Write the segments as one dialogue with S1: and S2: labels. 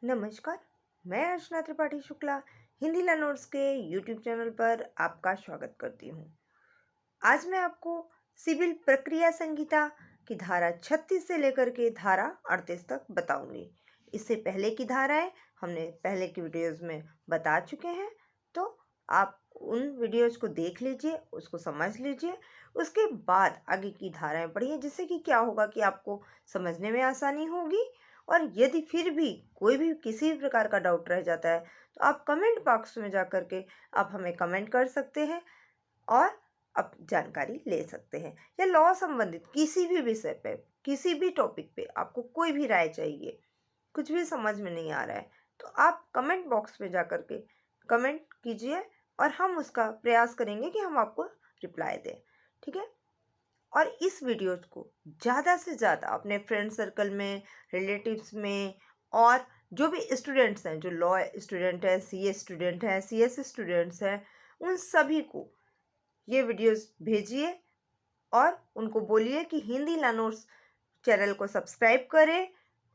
S1: नमस्कार। मैं अर्चना त्रिपाठी शुक्ला हिंदी लर्नर्स के यूट्यूब चैनल पर आपका स्वागत करती हूँ। आज मैं आपको सिविल प्रक्रिया संहिता की धारा 36 से लेकर के धारा 38 तक बताऊंगी। इससे पहले की धाराएं हमने पहले की वीडियोस में बता चुके हैं, तो आप उन वीडियोस को देख लीजिए, उसको समझ लीजिए, उसके बाद आगे की धाराएं पढ़िए, जिससे कि क्या होगा कि आपको समझने में आसानी होगी। और यदि फिर भी कोई भी किसी भी प्रकार का डाउट रह जाता है तो आप कमेंट बॉक्स में जा कर के आप हमें कमेंट कर सकते हैं और आप जानकारी ले सकते हैं। या लॉ संबंधित किसी भी विषय पे, किसी भी टॉपिक पे आपको कोई भी राय चाहिए, कुछ भी समझ में नहीं आ रहा है, तो आप कमेंट बॉक्स में जा कर के कमेंट कीजिए और हम उसका प्रयास करेंगे कि हम आपको रिप्लाई दें। ठीक है। और इस वीडियो को ज़्यादा से ज़्यादा अपने फ्रेंड सर्कल में, रिलेटिव्स में, और जो भी स्टूडेंट्स हैं, जो लॉ स्टूडेंट हैं, सीए स्टूडेंट हैं, सीएस स्टूडेंट्स हैं, उन सभी को ये वीडियोस भेजिए और उनको बोलिए कि हिंदी लर्नर्स चैनल को सब्सक्राइब करें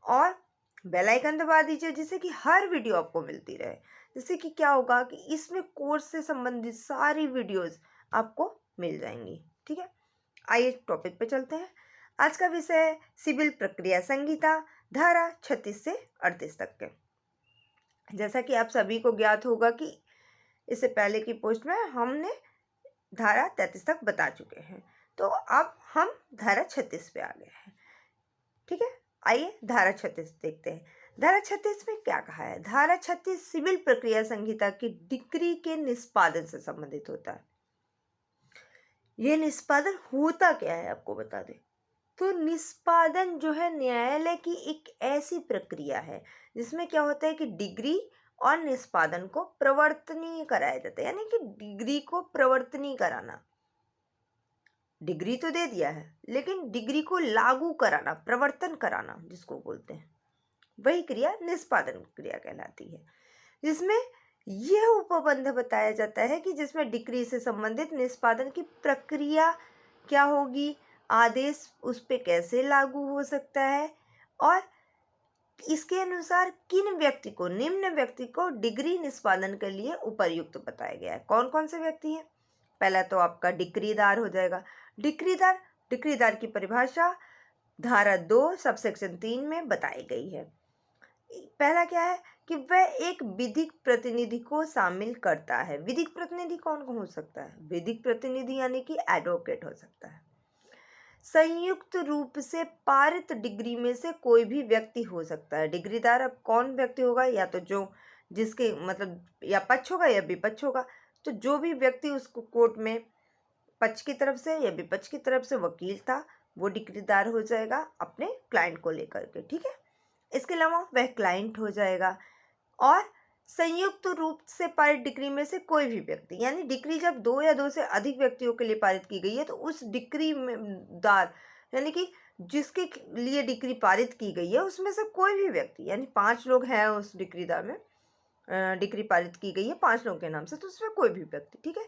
S1: और बेल आइकन दबा दीजिए, जिससे कि हर वीडियो आपको मिलती रहे। जिससे कि क्या होगा कि इसमें कोर्स से संबंधित सारी वीडियोस आपको मिल जाएंगी। ठीक है। आइए टॉपिक पे चलते हैं। आज का विषय है सिविल प्रक्रिया संहिता, धारा 36 से 38 तक के। जैसा कि आप सभी को ज्ञात होगा कि इससे पहले की पोस्ट में हमने धारा 33 तक बता चुके हैं, तो अब हम धारा 36 पे आ गए हैं। ठीक है। आइए धारा 36 देखते हैं। धारा 36 में क्या कहा है। धारा 36 सिविल प्रक्रिया संहिता की डिक्री के निष्पादन से संबंधित होता है। ये निष्पादन होता क्या है आपको बता दें। तो निष्पादन जो है न्यायालय की एक ऐसी प्रक्रिया है जिसमें क्या होता है कि डिग्री और निष्पादन को प्रवर्तनीय कराया जाता है। यानी कि डिग्री को प्रवर्तनीय कराना। डिग्री तो दे दिया है, लेकिन डिग्री को लागू कराना, प्रवर्तन कराना जिसको बोलते हैं, वही क्रिया निष्पादन क्रिया कहलाती है। जिसमें यह उपबंध बताया जाता है कि जिसमें डिग्री से संबंधित निष्पादन की प्रक्रिया क्या होगी, आदेश उस पर कैसे लागू हो सकता है, और इसके अनुसार किन व्यक्ति को, निम्न व्यक्ति को डिग्री निष्पादन के लिए उपर्युक्त बताया गया है। कौन कौन से व्यक्ति हैं। पहला तो आपका डिक्रीदार हो जाएगा। डिक्रीदार की परिभाषा धारा 2 सबसेक्शन 3 में बताई गई है। पहला क्या है कि वह एक विधिक प्रतिनिधि को शामिल करता है। विधिक प्रतिनिधि कौन कौन हो सकता है। विधिक प्रतिनिधि यानी कि एडवोकेट हो सकता है। संयुक्त रूप से पारित डिग्री में से कोई भी व्यक्ति हो सकता है। डिग्रीदार अब कौन व्यक्ति होगा, या तो जो जिसके मतलब या पक्ष होगा या विपक्ष होगा। तो जो भी व्यक्ति उसको कोर्ट में पक्ष की तरफ से या विपक्ष की तरफ से वकील था, वो डिग्रीदार हो जाएगा अपने क्लाइंट को लेकर के। ठीक है। इसके अलावा वह क्लाइंट हो जाएगा। और संयुक्त रूप से पारित डिक्री में से कोई भी व्यक्ति, यानी डिक्री जब 2 या 2 से अधिक व्यक्तियों के लिए पारित की गई है, तो उस डिक्री में दार यानी कि जिसके लिए डिक्री पारित की गई है उसमें से कोई भी व्यक्ति, यानी 5 लोग हैं उस डिक्रीदार में, डिक्री पारित की गई है 5 लोगों के नाम से, तो उसमें कोई भी व्यक्ति। ठीक है।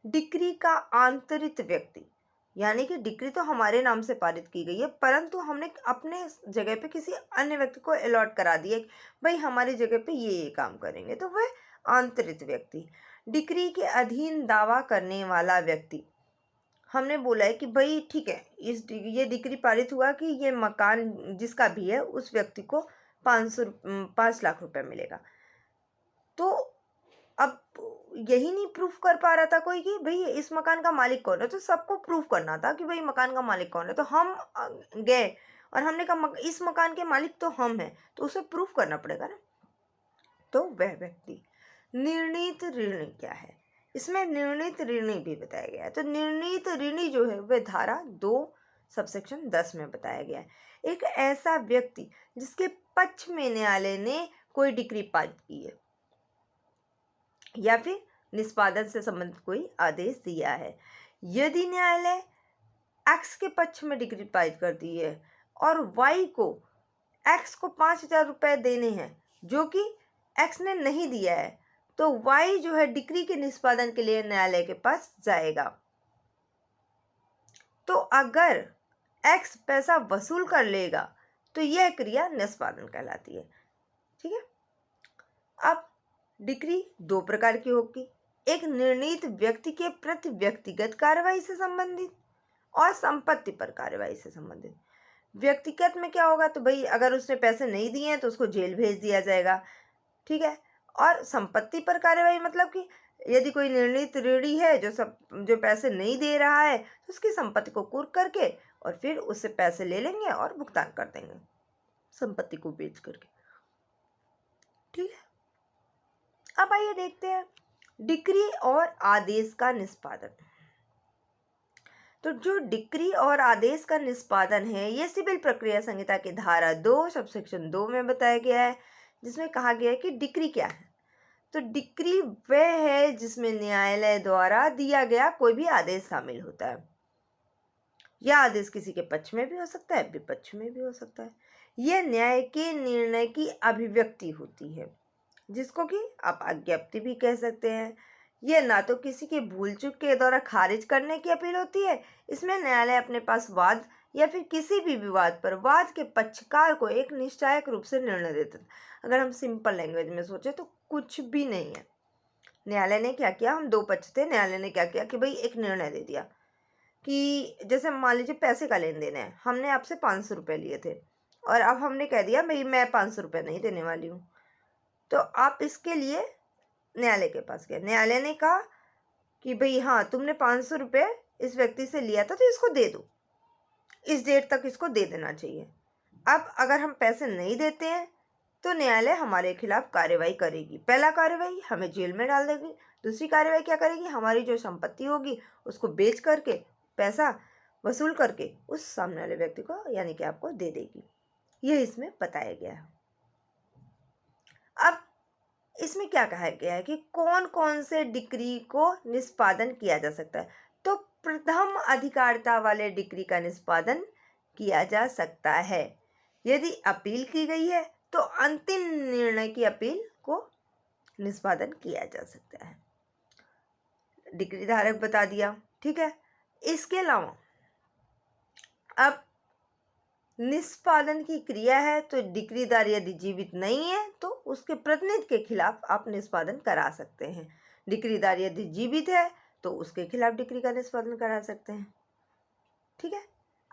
S1: डिक्री का आंतरिक व्यक्ति, यानी कि डिक्री तो हमारे नाम से पारित की गई है, परंतु हमने अपने जगह पे किसी अन्य व्यक्ति को अलॉट करा दिया कि भाई हमारी जगह पे ये काम करेंगे, तो वह आंतरिक व्यक्ति। डिक्री के अधीन दावा करने वाला व्यक्ति, हमने बोला है कि भाई ठीक है, ये डिक्री पारित हुआ कि ये मकान जिसका भी है उस व्यक्ति को 5 लाख रुपए मिलेगा। तो अब यही नहीं प्रूफ कर पा रहा था कोई कि भाई इस मकान का मालिक कौन है, तो सबको प्रूफ करना था कि भाई मकान का मालिक कौन है। तो हम गए और हमने कहा इस मकान के मालिक तो हम हैं, तो उसे प्रूफ करना पड़ेगा ना। तो वह व्यक्ति। निर्णीत ऋणी क्या है, इसमें निर्णीत ऋणी भी बताया गया है। तो निर्णीत ऋणी जो है वह धारा 2 सबसेक्शन 10 में बताया गया है। एक ऐसा व्यक्ति जिसके पक्ष में न्यायालय ने कोई डिक्री पारित की है या फिर निष्पादन से संबंधित कोई आदेश दिया है। यदि न्यायालय एक्स के पक्ष में डिक्री पारित कर दी है और वाई को, एक्स को 5,000 रुपये देने हैं जो कि एक्स ने नहीं दिया है, तो वाई जो है डिक्री के निष्पादन के लिए न्यायालय के पास जाएगा। तो अगर एक्स पैसा वसूल कर लेगा तो यह क्रिया निष्पादन कहलाती है। ठीक है। अब डिक्री दो प्रकार की होगी, एक निर्णीत व्यक्ति के प्रति व्यक्तिगत कार्रवाई से संबंधित और संपत्ति पर कार्रवाई से संबंधित। व्यक्तिगत में क्या होगा, तो भाई अगर उसने पैसे नहीं दिए हैं तो उसको जेल भेज दिया जाएगा, ठीक है। और संपत्ति पर कार्रवाई मतलब कि यदि कोई निर्णीत ऋणी है जो पैसे नहीं दे रहा है तो उसकी संपत्ति को कुर्क करके और फिर उससे पैसे ले लेंगे और भुगतान कर देंगे संपत्ति को बेच करके, ठीक है। अब आइए देखते हैं डिक्री और आदेश का निष्पादन। तो जो डिक्री और आदेश का निष्पादन है ये सिविल प्रक्रिया संहिता की धारा 2 सबसेक्शन 2 में बताया गया है, जिसमें कहा गया है कि डिक्री क्या है। तो डिक्री वह है जिसमें न्यायालय द्वारा दिया गया कोई भी आदेश शामिल होता है। यह आदेश किसी के पक्ष में भी हो सकता है, विपक्ष में भी हो सकता है। यह न्याय के निर्णय की अभिव्यक्ति होती है, जिसको कि आप अज्ञप्ति भी कह सकते हैं। यह ना तो किसी की भूल चूक के द्वारा खारिज करने की अपील होती है, इसमें न्यायालय अपने पास वाद या फिर किसी भी विवाद पर वाद के पक्षकार को एक निश्चायक रूप से निर्णय देता है। अगर हम सिंपल लैंग्वेज में सोचे तो कुछ भी नहीं है। न्यायालय ने क्या किया, हम दो पक्ष थे, न्यायालय ने क्या किया कि भाई एक निर्णय दे दिया कि जैसे मान लीजिए पैसे का लेन देन है, हमने आपसे 500 रुपये लिए थे और अब हमने कह दिया भाई मैं 500 रुपये नहीं देने वाली हूँ। तो आप इसके लिए न्यायालय के पास गए, न्यायालय ने कहा कि भाई हाँ तुमने 500 रुपये इस व्यक्ति से लिया था तो इसको दे दो, इस डेट तक इसको दे देना चाहिए। अब अगर हम पैसे नहीं देते हैं तो न्यायालय हमारे खिलाफ कार्रवाई करेगी। पहला कार्रवाई हमें जेल में डाल देगी, दूसरी कार्रवाई क्या करेगी, हमारी जो संपत्ति होगी उसको बेच करके पैसा वसूल करके उस सामने वाले व्यक्ति को यानी कि आपको दे देगी। यह इसमें बताया गया है। अब इसमें क्या कहा गया है कि कौन कौन से डिक्री को निष्पादन किया जा सकता है। तो प्रथम अधिकारिता वाले डिक्री का निष्पादन किया जा सकता है। यदि अपील की गई है तो अंतिम निर्णय की अपील को निष्पादन किया जा सकता है। डिक्री धारक बता दिया, ठीक है। इसके अलावा अब निष्पादन की क्रिया है तो डिक्रीदार यदि जीवित नहीं है तो उसके प्रतिनिधि के खिलाफ आप निष्पादन करा सकते हैं। डिक्रीदार यदि जीवित है तो उसके खिलाफ डिक्री का निष्पादन करा सकते हैं, ठीक है।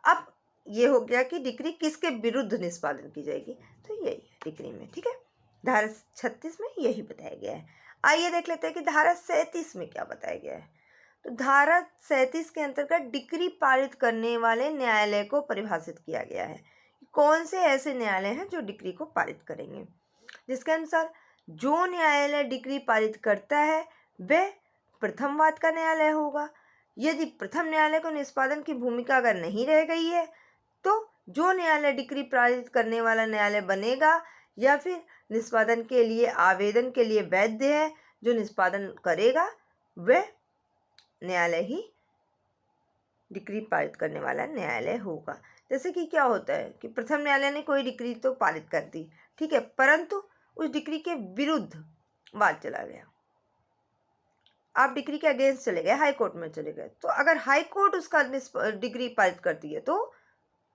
S1: अब ये हो गया कि डिक्री किसके विरुद्ध निष्पादन की जाएगी, तो यही है डिक्री में, ठीक है। धारा 36 में यही बताया गया है। आइए देख लेते हैं कि धारा 37 में क्या बताया गया है। तो धारा 37 के अंतर्गत डिक्री पारित करने वाले न्यायालय को परिभाषित किया गया है। कौन से ऐसे न्यायालय हैं जो डिक्री को पारित करेंगे, जिसके अनुसार जो न्यायालय डिक्री पारित करता है वह प्रथम वाद का न्यायालय होगा। यदि प्रथम न्यायालय को निष्पादन की भूमिका अगर नहीं रह गई है तो जो न्यायालय डिक्री पारित करने वाला न्यायालय बनेगा या फिर निष्पादन के लिए आवेदन के लिए वैध है, जो निष्पादन करेगा वह न्यायालय ही डिक्री पारित करने वाला न्यायालय होगा। जैसे कि क्या होता है कि प्रथम न्यायालय ने कोई डिक्री तो पारित कर दी, ठीक है, परंतु उस डिक्री के विरुद्ध वाद चला गया, आप डिक्री के अगेंस्ट चले गए, हाई कोर्ट में चले गए, तो अगर हाई कोर्ट उसका डिक्री पारित करती है तो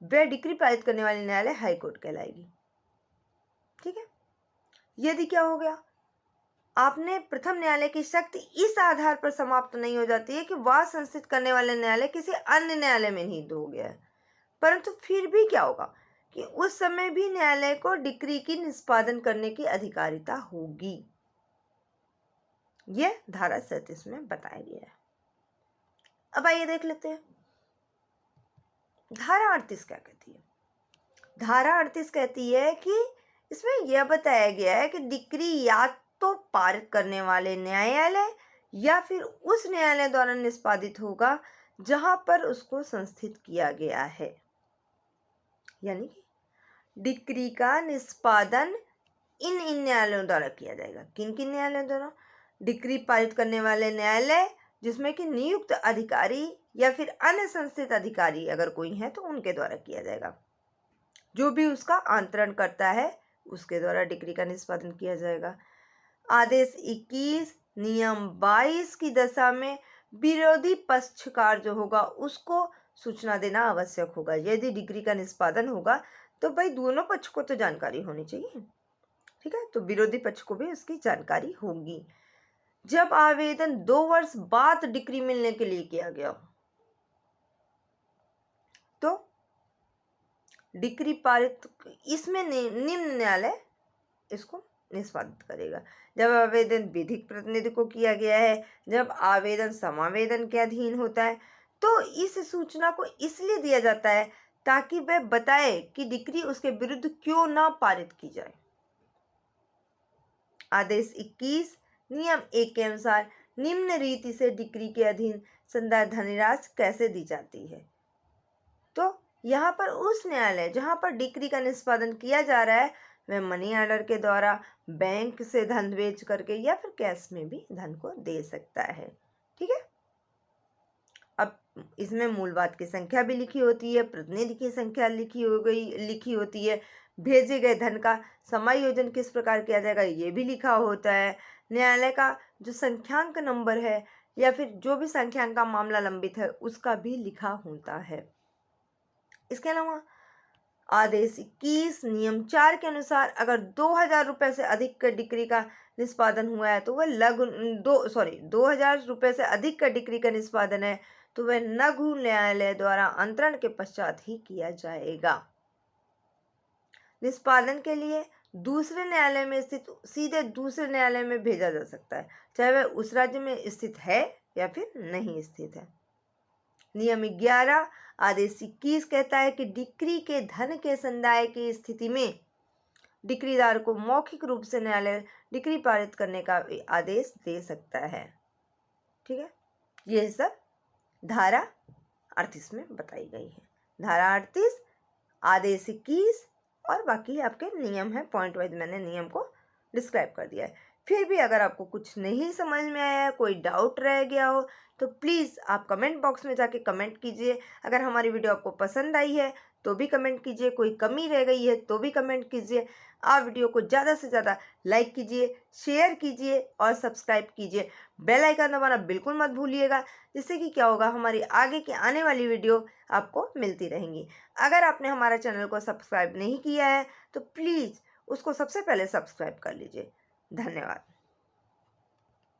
S1: वह डिक्री पारित करने वाली न्यायालय हाई कोर्ट कहलाएगी, ठीक है। यदि क्या हो गया, आपने प्रथम न्यायालय की शक्ति इस आधार पर समाप्त नहीं हो जाती है कि वाद संस्थित करने वाले न्यायालय किसी अन्य न्यायालय में निहित हो गया है, परंतु फिर भी क्या होगा कि उस समय भी न्यायालय को डिक्री की निष्पादन करने की अधिकारिता होगी। यह धारा 37 में बताया गया है। अब आइए देख लेते हैं धारा 38 क्या कहती है। धारा 38 कहती है कि इसमें यह बताया गया है कि डिक्री या तो पारित करने वाले न्यायालय या फिर उस न्यायालय द्वारा निष्पादित होगा जहां पर उसको संस्थित किया गया है। यानी कि डिक्री का निष्पादन इन न्यायालयों द्वारा किया जाएगा। किन किन न्यायालयों द्वारा, डिक्री पारित करने वाले न्यायालय जिसमें कि नियुक्त अधिकारी या फिर अन्य संस्थित अधिकारी अगर कोई है तो उनके द्वारा किया जाएगा। जो भी उसका आंतरण करता है उसके द्वारा डिक्री का निष्पादन किया जाएगा। आदेश 21 नियम 22 की दशा में विरोधी पक्षकार जो होगा उसको सूचना देना आवश्यक होगा। यदि डिक्री का निष्पादन होगा तो भाई दोनों पक्ष को तो जानकारी होनी चाहिए, ठीक है, तो विरोधी पक्ष को भी उसकी जानकारी होगी। जब आवेदन 2 वर्ष बाद डिक्री मिलने के लिए किया गया हो, तो डिक्री पारित इसमें निम्न न्यायालय इसको निष्पादित करेगा। जब आवेदन विधिक प्रतिनिधि को किया गया है, जब आवेदन समावेदन के अधीन होता है, तो इस सूचना को इसलिए दिया जाता है ताकि वह बताए कि डिक्री उसके विरुद्ध क्यों ना पारित की जाए। आदेश 21 नियम 1 के अनुसार निम्न रीति से डिक्री के अधीन संदाय धनराशि कैसे दी जाती है। तो यहाँ पर उस न्यायालय जहाँ पर डिक्री का निष्पादन किया जा रहा है, वह मनी ऑर्डर के द्वारा बैंक से धन बेच करके या फिर कैश में भी धन को दे सकता है। ठीक है, अब इसमें मूलवाद की संख्या भी लिखी होती है, प्रतिनिधि की संख्या लिखी होती है, भेजे गए धन का समायोजन किस प्रकार किया जाएगा ये भी लिखा होता है, न्यायालय का जो संख्यांक नंबर है या फिर जो भी संख्यांक का मामला लंबित है उसका भी लिखा होता है। इसके अलावा आदेश 21 नियम 4 के अनुसार अगर 2000 रुपये से अधिक का डिक्री का निष्पादन हुआ है तो वह 2000 रुपये से अधिक का डिक्री का निष्पादन है तो वह लघु न्यायालय द्वारा अंतरण के पश्चात ही किया जाएगा। निष्पादन के लिए दूसरे न्यायालय में स्थित सीधे दूसरे न्यायालय में भेजा जा सकता है, चाहे वह उस राज्य में स्थित है या फिर नहीं स्थित है। नियम 11 आदेश 21 कहता है कि डिक्री के धन के संदाय की स्थिति में डिक्रीदार को मौखिक रूप से न्यायालय डिक्री पारित करने का आदेश दे सकता है। ठीक है, यह सब धारा 38 में बताई गई है। धारा 38 आदेश 21 और बाकी आपके नियम है, पॉइंट वाइज मैंने नियम को डिस्क्राइब कर दिया है। फिर भी अगर आपको कुछ नहीं समझ में आया, कोई डाउट रह गया हो तो प्लीज़ आप कमेंट बॉक्स में जाके कमेंट कीजिए। अगर हमारी वीडियो आपको पसंद आई है तो भी कमेंट कीजिए, कोई कमी रह गई है तो भी कमेंट कीजिए। आप वीडियो को ज़्यादा से ज़्यादा लाइक कीजिए, शेयर कीजिए और सब्सक्राइब कीजिए। बेल आइकन दबाना बिल्कुल मत भूलिएगा, जिससे कि क्या होगा, हमारी आगे की आने वाली वीडियो आपको मिलती रहेंगी। अगर आपने हमारा चैनल को सब्सक्राइब नहीं किया है तो प्लीज़ उसको सबसे पहले सब्सक्राइब कर लीजिए। धन्यवाद।